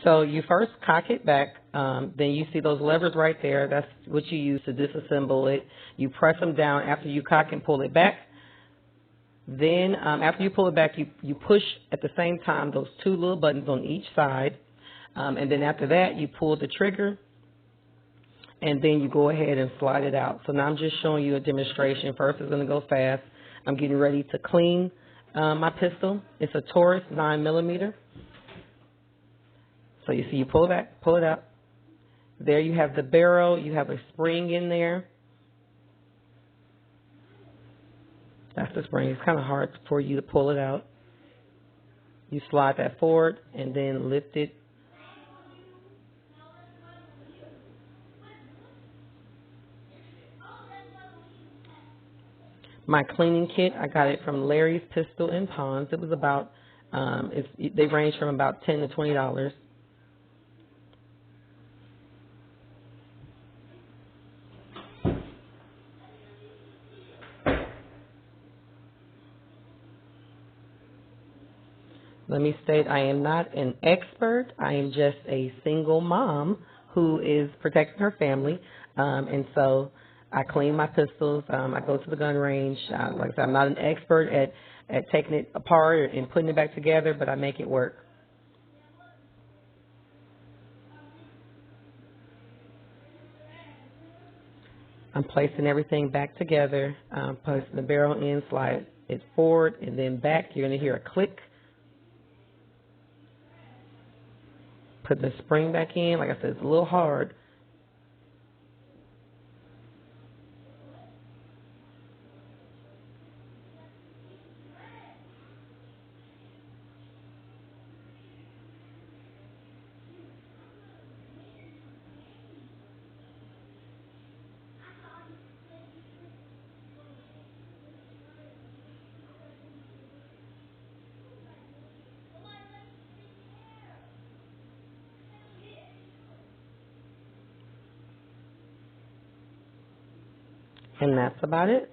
So you first cock it back. Then you see those levers right there. That's what you use to disassemble it. You press them down after you cock and pull it back. Then after you pull it back, you push at the same time those two little buttons on each side. And then after that, you pull the trigger. And then you go ahead and slide it out. So now I'm just showing you a demonstration. First, it's going to go fast. I'm getting ready to clean my pistol. It's a Taurus 9mm. So you see, you pull it back, pull it out. There you have the barrel. You have a spring in there. That's the spring. It's kind of hard for you to pull it out. You slide that forward and then lift it. My cleaning kit, I got it from Larry's Pistol and Ponds. It was about, they range from about $10 to $20. Let me state, I am not an expert. I am just a single mom who is protecting her family. And so I clean my pistols. I go to the gun range. Like I said, I'm not an expert at taking it apart and putting it back together, but I make it work. I'm placing everything back together, placing the barrel in, slide it forward, and then back. You're going to hear a click. Put the spring back in. Like I said, it's a little hard. And that's about it.